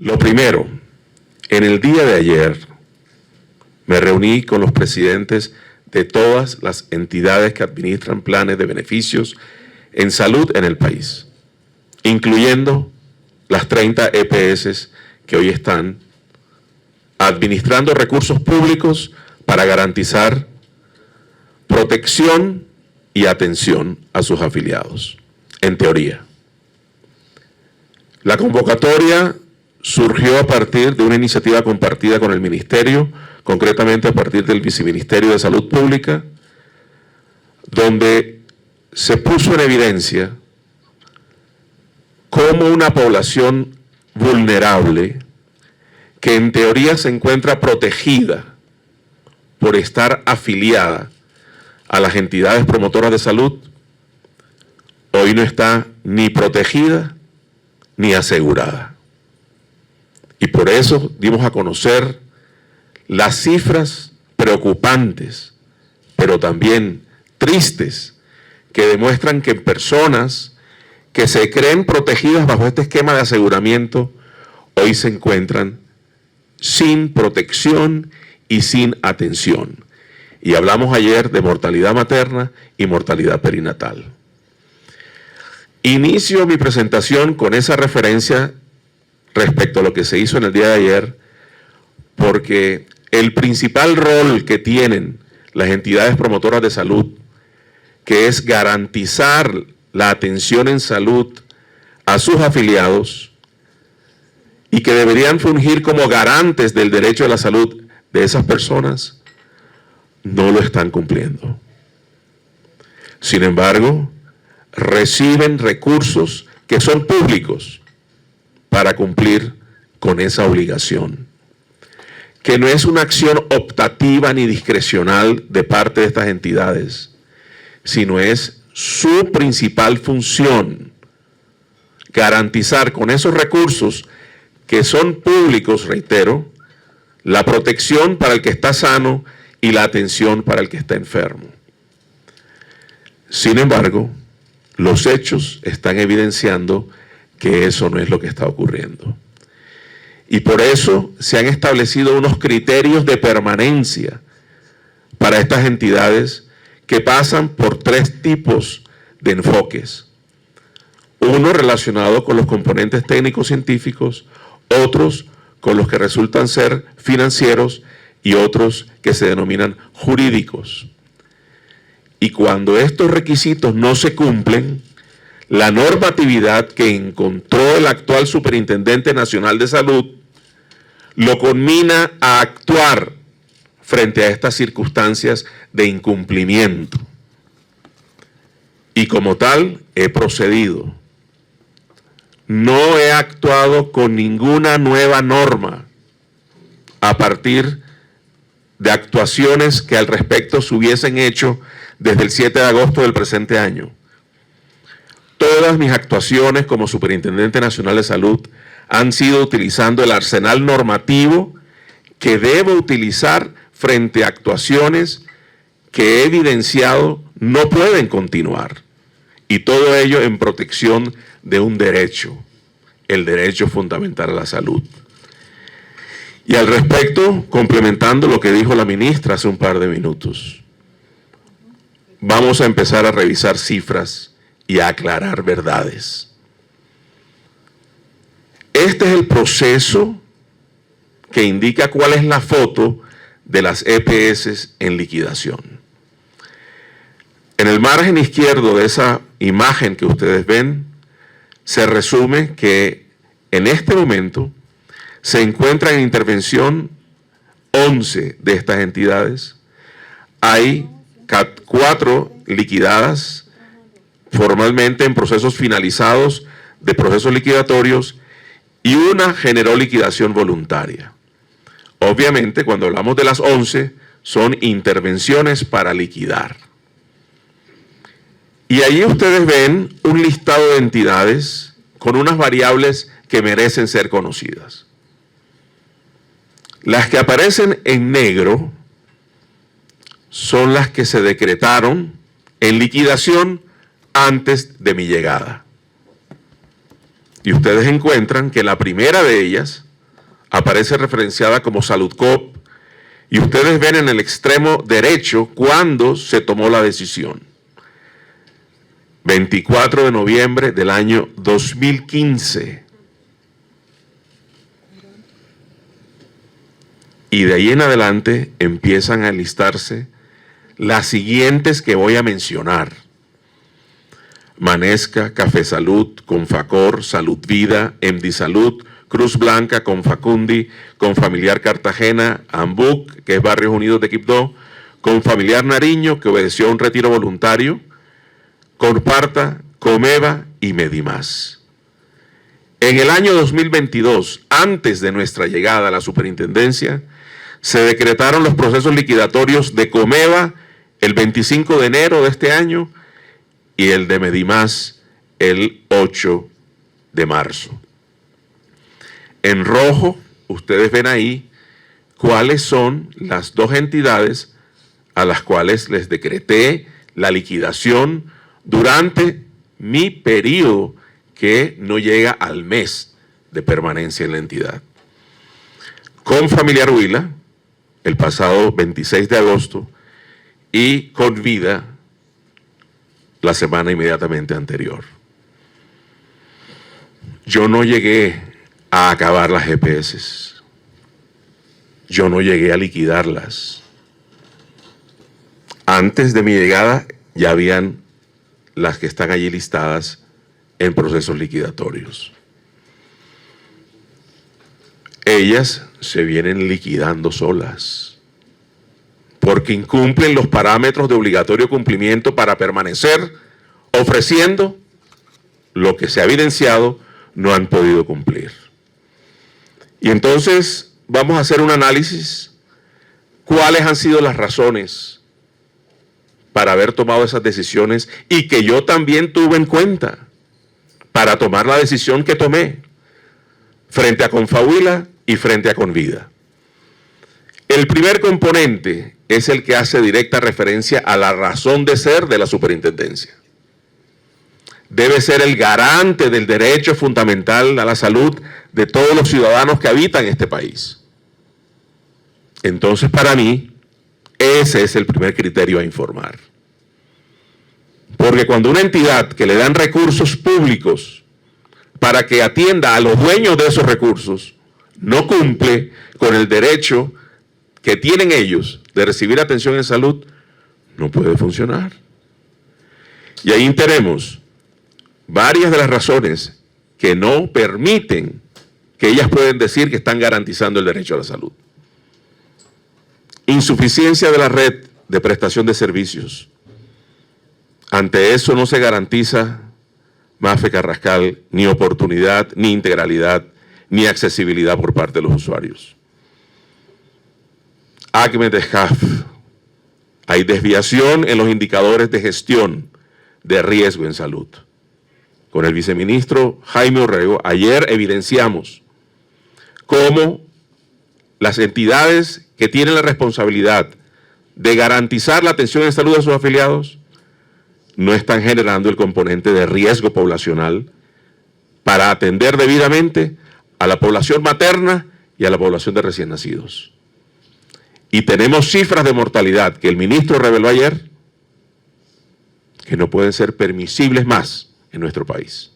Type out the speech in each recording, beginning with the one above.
Lo primero, en el día de ayer me reuní con los presidentes de todas las entidades que administran planes de beneficios en salud en el país, incluyendo las 30 EPS que hoy están administrando recursos públicos para garantizar protección y atención a sus afiliados, en teoría. La convocatoria surgió a partir de una iniciativa compartida con el Ministerio, concretamente a partir del Viceministerio de Salud Pública, donde se puso en evidencia cómo una población vulnerable, que en teoría se encuentra protegida por estar afiliada a las entidades promotoras de salud, hoy no está ni protegida ni asegurada. Y por eso dimos a conocer las cifras preocupantes, pero también tristes, que demuestran que personas que se creen protegidas bajo este esquema de aseguramiento, hoy se encuentran sin protección y sin atención. Y hablamos ayer de mortalidad materna y mortalidad perinatal. Inicio mi presentación con esa referencia respecto a lo que se hizo en el día de ayer, porque el principal rol que tienen las entidades promotoras de salud, que es garantizar la atención en salud a sus afiliados y que deberían fungir como garantes del derecho a la salud de esas personas, no lo están cumpliendo. Sin embargo, reciben recursos que son públicos para cumplir con esa obligación, que no es una acción optativa ni discrecional de parte de estas entidades, sino es su principal función, garantizar con esos recursos que son públicos, reitero, la protección para el que está sano y la atención para el que está enfermo. Sin embargo, los hechos están evidenciando que eso no es lo que está ocurriendo. Y por eso se han establecido unos criterios de permanencia para estas entidades que pasan por 3 tipos de enfoques. Uno relacionado con los componentes técnicos científicos, otros con los que resultan ser financieros y otros que se denominan jurídicos. Y cuando estos requisitos no se cumplen, la normatividad que encontró el actual Superintendente Nacional de Salud lo conmina a actuar frente a estas circunstancias de incumplimiento. Y como tal, he procedido. No he actuado con ninguna nueva norma a partir de actuaciones que al respecto se hubiesen hecho desde el 7 de agosto del presente año. Todas mis actuaciones como Superintendente Nacional de Salud han sido utilizando el arsenal normativo que debo utilizar frente a actuaciones que he evidenciado no pueden continuar. Y todo ello en protección de un derecho, el derecho fundamental a la salud. Y al respecto, complementando lo que dijo la ministra hace un par de minutos, vamos a empezar a revisar cifras y a aclarar verdades. Este es el proceso que indica cuál es la foto de las EPS en liquidación. En el margen izquierdo de esa imagen que ustedes ven, se resume que en este momento se encuentran en intervención 11 de estas entidades. Hay 4 liquidadas formalmente en procesos finalizados de procesos liquidatorios y una generó liquidación voluntaria. Obviamente, cuando hablamos de las 11, son intervenciones para liquidar. Y allí ustedes ven un listado de entidades con unas variables que merecen ser conocidas. Las que aparecen en negro son las que se decretaron en liquidación antes de mi llegada. Y ustedes encuentran que la primera de ellas, aparece referenciada como Saludcoop, y ustedes ven en el extremo derecho cuándo se tomó la decisión. 24 de noviembre del año 2015. Y de ahí en adelante empiezan a enlistarse las siguientes que voy a mencionar: Manesca, Café Salud, Confacor, Salud Vida, MD Salud, Cruz Blanca, Confacundi, Confamiliar Cartagena, Ambuc, que es Barrios Unidos de Quibdó, Confamiliar Nariño, que obedeció a un retiro voluntario, Comparta, Comeva y Medimás. En el año 2022, antes de nuestra llegada a la superintendencia, se decretaron los procesos liquidatorios de Comeva el 25 de enero de este año y el de Medimás el 8 de marzo. En rojo, ustedes ven ahí cuáles son las dos entidades a las cuales les decreté la liquidación durante mi periodo, que no llega al mes de permanencia en la entidad. Confamiliar Huila, el pasado 26 de agosto, y Convida, la semana inmediatamente anterior. Yo no llegué a acabar las GPS. Yo no llegué a liquidarlas. Antes de mi llegada ya habían las que están allí listadas en procesos liquidatorios. Ellas se vienen liquidando solas porque incumplen los parámetros de obligatorio cumplimiento para permanecer ofreciendo lo que se ha evidenciado no han podido cumplir. Y entonces vamos a hacer un análisis. ¿Cuáles han sido las razones para haber tomado esas decisiones y que yo también tuve en cuenta para tomar la decisión que tomé frente a Confahuila y frente a Convida? El primer componente es el que hace directa referencia a la razón de ser de la superintendencia. Debe ser el garante del derecho fundamental a la salud de todos los ciudadanos que habitan este país. Entonces, para mí, ese es el primer criterio a informar. Porque cuando una entidad que le dan recursos públicos para que atienda a los dueños de esos recursos no cumple con el derecho que tienen ellos de recibir atención en salud, no puede funcionar. Y ahí tenemos varias de las razones que no permiten que ellas pueden decir que están garantizando el derecho a la salud. Insuficiencia de la red de prestación de servicios. Ante eso no se garantiza, Mafe Carrascal, ni oportunidad, ni integralidad, ni accesibilidad por parte de los usuarios. ACME de SCAF. Hay desviación en los indicadores de gestión de riesgo en salud. Con el viceministro Jaime Orrego, ayer evidenciamos cómo las entidades que tienen la responsabilidad de garantizar la atención en salud de sus afiliados no están generando el componente de riesgo poblacional para atender debidamente a la población materna y a la población de recién nacidos. Y tenemos cifras de mortalidad que el ministro reveló ayer que no pueden ser permisibles más en nuestro país.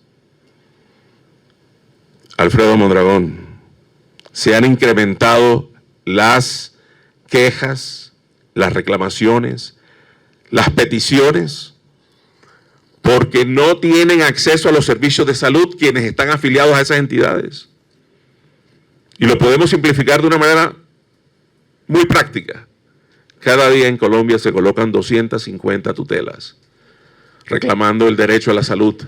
Alfredo Mondragón, se han incrementado las quejas, las reclamaciones, las peticiones, porque no tienen acceso a los servicios de salud quienes están afiliados a esas entidades. Y lo podemos simplificar de una manera muy práctica. Cada día en Colombia se colocan 250 tutelas reclamando el derecho a la salud.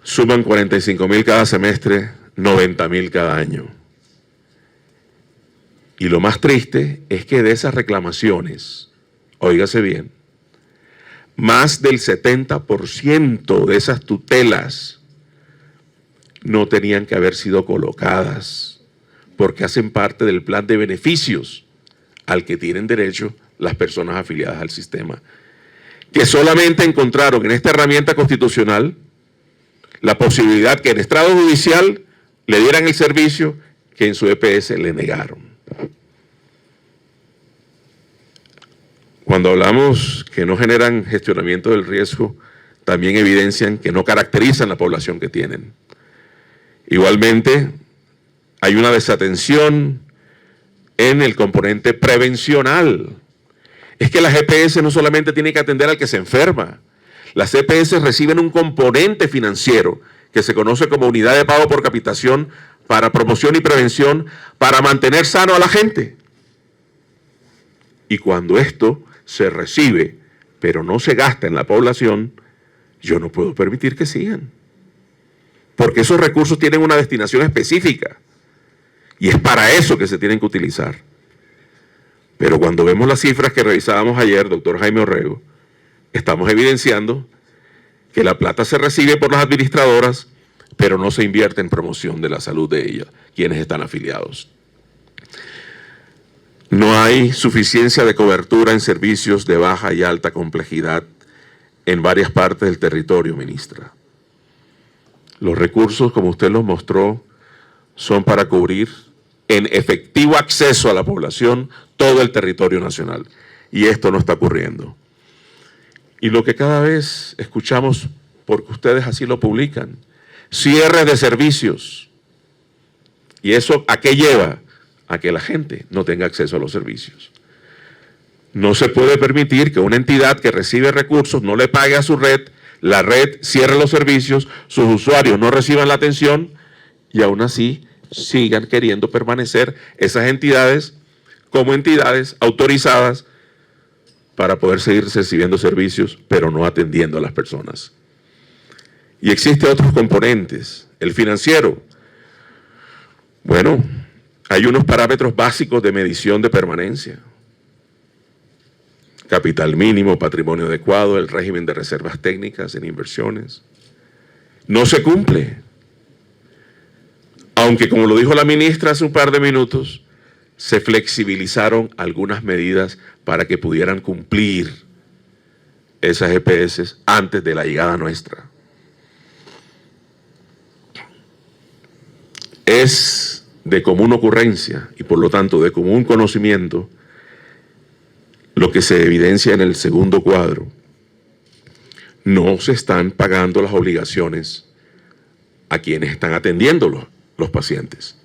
Suman 45.000 cada semestre, 90.000 cada año. Y lo más triste es que de esas reclamaciones, óigase bien, más del 70% de esas tutelas no tenían que haber sido colocadas porque hacen parte del plan de beneficios al que tienen derecho las personas afiliadas al sistema, que solamente encontraron en esta herramienta constitucional la posibilidad que en estrado judicial le dieran el servicio que en su EPS le negaron. Cuando hablamos que no generan gestionamiento del riesgo, también evidencian que no caracterizan la población que tienen. Igualmente, hay una desatención en el componente prevencional. Es que las EPS no solamente tienen que atender al que se enferma. Las EPS reciben un componente financiero que se conoce como unidad de pago por capitación para promoción y prevención para mantener sano a la gente. Y cuando esto se recibe, pero no se gasta en la población, yo no puedo permitir que sigan. Porque esos recursos tienen una destinación específica. Y es para eso que se tienen que utilizar. Pero cuando vemos las cifras que revisábamos ayer, doctor Jaime Orrego, estamos evidenciando que la plata se recibe por las administradoras, pero no se invierte en promoción de la salud de ellas, quienes están afiliados. No hay suficiencia de cobertura en servicios de baja y alta complejidad en varias partes del territorio, ministra. Los recursos, como usted los mostró, son para cubrir en efectivo acceso a la población todo el territorio nacional. Y esto no está ocurriendo. Y lo que cada vez escuchamos, porque ustedes así lo publican, cierres de servicios. ¿Y eso a qué lleva? A que la gente no tenga acceso a los servicios. No se puede permitir que una entidad que recibe recursos no le pague a su red, la red cierre los servicios, sus usuarios no reciban la atención y aún así sigan queriendo permanecer esas entidades como entidades autorizadas para poder seguir recibiendo servicios, pero no atendiendo a las personas. Y existen otros componentes. El financiero. Bueno, hay unos parámetros básicos de medición de permanencia. Capital mínimo, patrimonio adecuado, el régimen de reservas técnicas en inversiones. No se cumple. Aunque, como lo dijo la ministra hace un par de minutos, se flexibilizaron algunas medidas para que pudieran cumplir esas EPS antes de la llegada nuestra. Es de común ocurrencia y por lo tanto de común conocimiento lo que se evidencia en el segundo cuadro. No se están pagando las obligaciones a quienes están atendiendo los pacientes.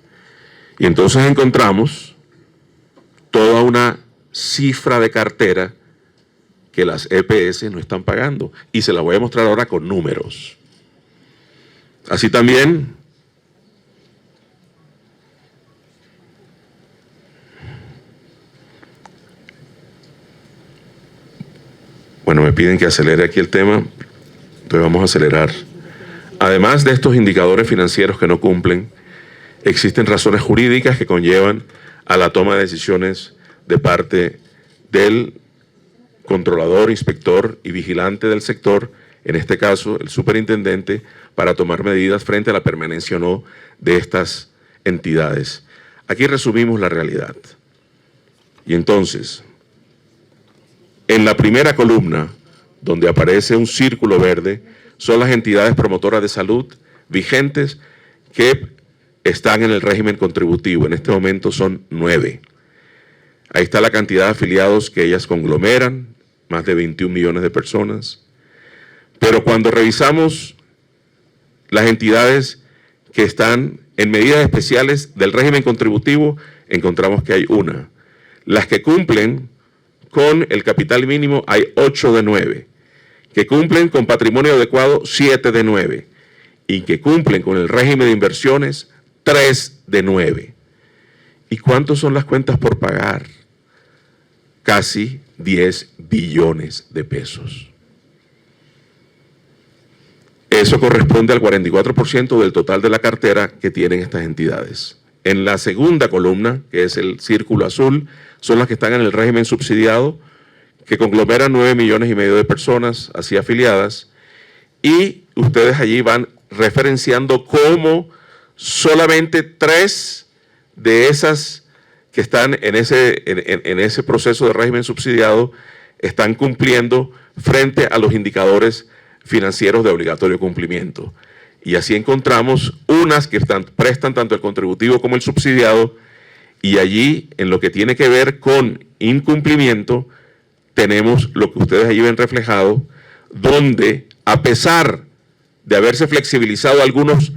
Y entonces encontramos toda una cifra de cartera que las EPS no están pagando. Y se la voy a mostrar ahora con números. Así también, bueno, me piden que acelere aquí el tema, entonces vamos a acelerar. Además de estos indicadores financieros que no cumplen, existen razones jurídicas que conllevan a la toma de decisiones de parte del controlador, inspector y vigilante del sector, en este caso el superintendente, para tomar medidas frente a la permanencia o no de estas entidades. Aquí resumimos la realidad. Y entonces, en la primera columna, donde aparece un círculo verde, son las entidades promotoras de salud vigentes que están en el régimen contributivo. En este momento son 9. Ahí está la cantidad de afiliados que ellas conglomeran, más de 21 millones de personas. Pero cuando revisamos las entidades que están en medidas especiales del régimen contributivo, encontramos que hay una. Las que cumplen con el capital mínimo hay 8 de 9. Que cumplen con patrimonio adecuado, 7 de 9. Y que cumplen con el régimen de inversiones, 3 de 9. ¿Y cuántos son las cuentas por pagar? Casi 10 billones de pesos. Eso corresponde al 44% del total de la cartera que tienen estas entidades. En la segunda columna, que es el círculo azul, son las que están en el régimen subsidiado, que conglomeran 9 millones y medio de personas así afiliadas, y ustedes allí van referenciando cómo solamente 3 de esas que están en ese proceso de régimen subsidiado están cumpliendo frente a los indicadores financieros de obligatorio cumplimiento. Y así encontramos unas que prestan tanto el contributivo como el subsidiado, y allí, en lo que tiene que ver con incumplimiento, tenemos lo que ustedes allí ven reflejado, donde a pesar de haberse flexibilizado algunos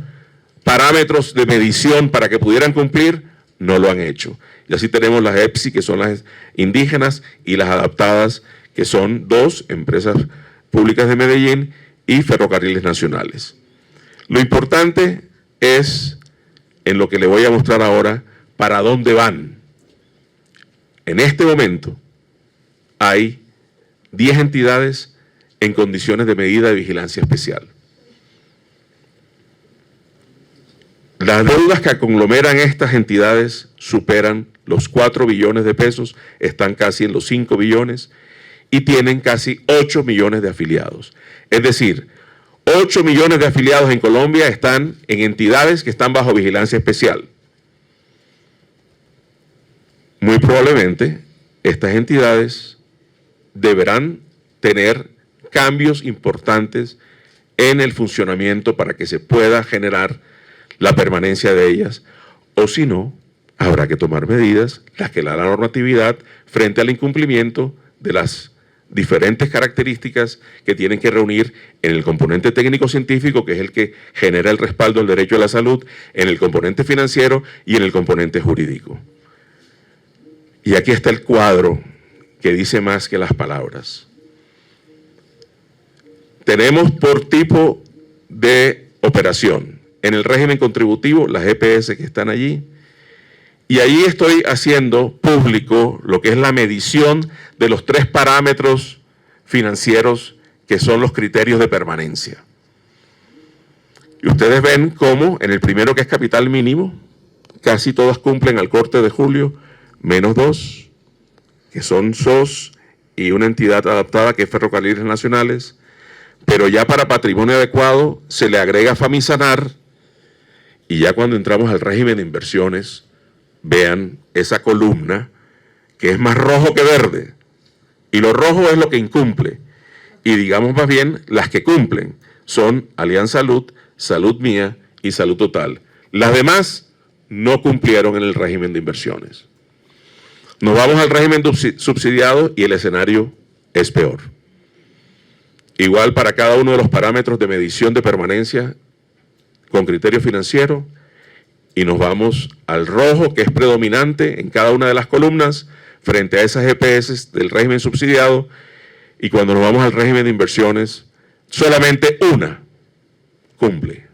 parámetros de medición para que pudieran cumplir, no lo han hecho. Y así tenemos las EPSI, que son las indígenas, y las adaptadas, que son 2 empresas públicas de Medellín y Ferrocarriles Nacionales. Lo importante es, en lo que le voy a mostrar ahora, para dónde van. En este momento hay 10 entidades en condiciones de medida de vigilancia especial. Las deudas que conglomeran estas entidades superan los 4 billones de pesos, están casi en los 5 billones y tienen casi 8 millones de afiliados. Es decir, 8 millones de afiliados en Colombia están en entidades que están bajo vigilancia especial. Muy probablemente estas entidades deberán tener cambios importantes en el funcionamiento para que se pueda generar la permanencia de ellas, o si no, habrá que tomar medidas, las que la normatividad, frente al incumplimiento de las diferentes características que tienen que reunir en el componente técnico-científico, que es el que genera el respaldo del derecho a la salud, en el componente financiero y en el componente jurídico. Y aquí está el cuadro que dice más que las palabras. Tenemos por tipo de operación. En el régimen contributivo, las EPS que están allí, y allí estoy haciendo público lo que es la medición de los 3 parámetros financieros que son los criterios de permanencia. Y ustedes ven cómo en el primero, que es capital mínimo, casi todas cumplen al corte de julio, menos 2, que son SOS y una entidad adaptada que es Ferrocarriles Nacionales, pero ya para patrimonio adecuado se le agrega Famisanar. Y ya cuando entramos al régimen de inversiones, vean esa columna que es más rojo que verde. Y lo rojo es lo que incumple. Y digamos más bien, las que cumplen son Alianza Salud, Salud Mía y Salud Total. Las demás no cumplieron en el régimen de inversiones. Nos vamos al régimen subsidiado y el escenario es peor. Igual para cada uno de los parámetros de medición de permanencia con criterio financiero, y nos vamos al rojo, que es predominante en cada una de las columnas frente a esas EPS del régimen subsidiado, y cuando nos vamos al régimen de inversiones, solamente una cumple.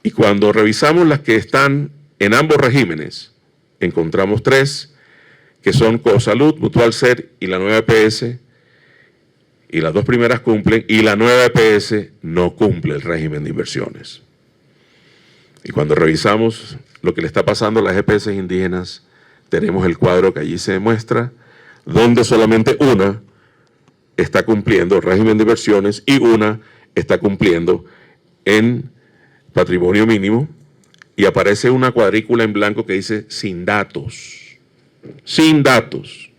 Y cuando revisamos las que están en ambos regímenes, encontramos 3, que son Cosalud, Mutual Ser y la nueva EPS, y las 2 primeras cumplen, y la nueva EPS no cumple el régimen de inversiones. Y cuando revisamos lo que le está pasando a las EPS indígenas, tenemos el cuadro que allí se demuestra, donde solamente una está cumpliendo el régimen de inversiones y una está cumpliendo en patrimonio mínimo, y aparece una cuadrícula en blanco que dice sin datos. Sin datos.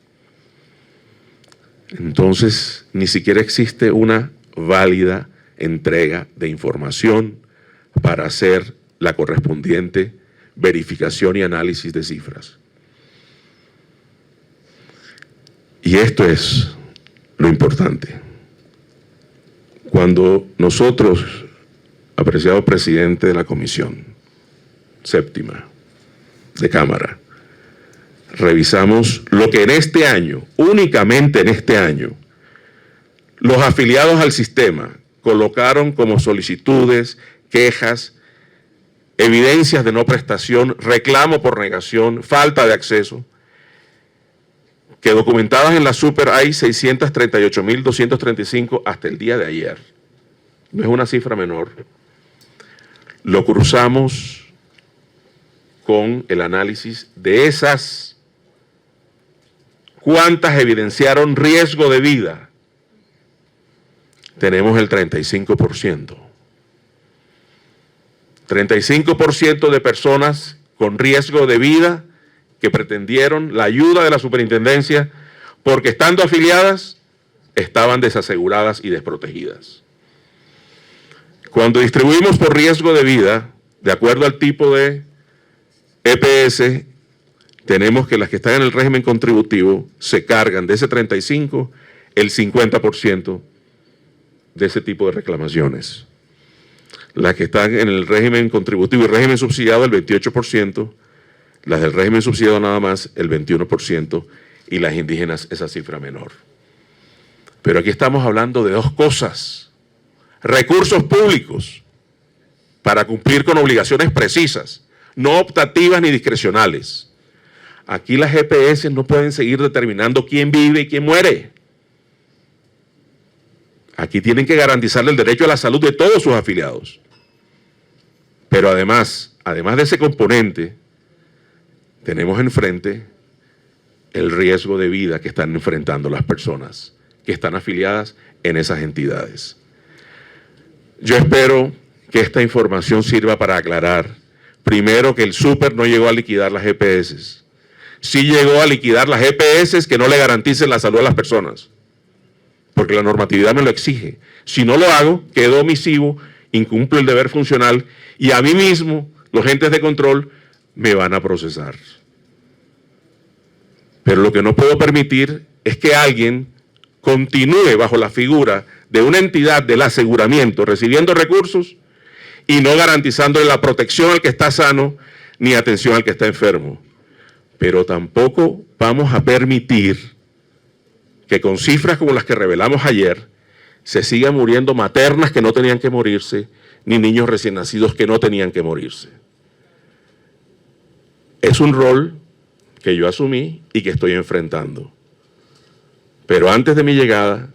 Entonces, ni siquiera existe una válida entrega de información para hacer la correspondiente verificación y análisis de cifras. Y esto es lo importante. Cuando nosotros, apreciado presidente de la Comisión Séptima de Cámara, revisamos lo que en este año, únicamente en este año, los afiliados al sistema colocaron como solicitudes, quejas, evidencias de no prestación, reclamo por negación, falta de acceso, que documentadas en la Super hay 638.235 hasta el día de ayer. No es una cifra menor. Lo cruzamos con el análisis de esas. ¿Cuántas evidenciaron riesgo de vida? Tenemos el 35%. 35% de personas con riesgo de vida que pretendieron la ayuda de la superintendencia porque estando afiliadas estaban desaseguradas y desprotegidas. Cuando distribuimos por riesgo de vida, de acuerdo al tipo de EPS, tenemos que las que están en el régimen contributivo se cargan de ese 35% el 50% de ese tipo de reclamaciones. Las que están en el régimen contributivo y régimen subsidiado el 28%, las del régimen subsidiado nada más el 21% y las indígenas esa cifra menor. Pero aquí estamos hablando de dos cosas: recursos públicos para cumplir con obligaciones precisas, no optativas ni discrecionales. Aquí las EPS no pueden seguir determinando quién vive y quién muere. Aquí tienen que garantizarle el derecho a la salud de todos sus afiliados. Pero además de ese componente, tenemos enfrente el riesgo de vida que están enfrentando las personas que están afiliadas en esas entidades. Yo espero que esta información sirva para aclarar, primero, que el súper no llegó a liquidar las EPS. Sí llegó a liquidar las EPS que no le garanticen la salud a las personas, porque la normatividad me lo exige. Si no lo hago, quedo omisivo, incumplo el deber funcional y a mí mismo, los entes de control, me van a procesar. Pero lo que no puedo permitir es que alguien continúe bajo la figura de una entidad del aseguramiento, recibiendo recursos y no garantizándole la protección al que está sano ni atención al que está enfermo. Pero tampoco vamos a permitir que con cifras como las que revelamos ayer se sigan muriendo maternas que no tenían que morirse, ni niños recién nacidos que no tenían que morirse. Es un rol que yo asumí y que estoy enfrentando. Pero antes de mi llegada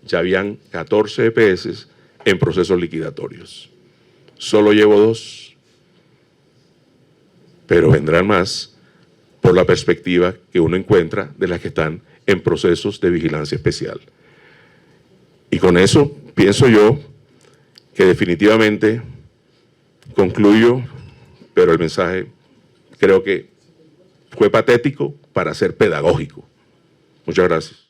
ya habían 14 EPS en procesos liquidatorios. Solo llevo 2, pero vendrán más por la perspectiva que uno encuentra de las que están en procesos de vigilancia especial. Y con eso pienso yo que definitivamente concluyo, pero el mensaje creo que fue patético para ser pedagógico. Muchas gracias.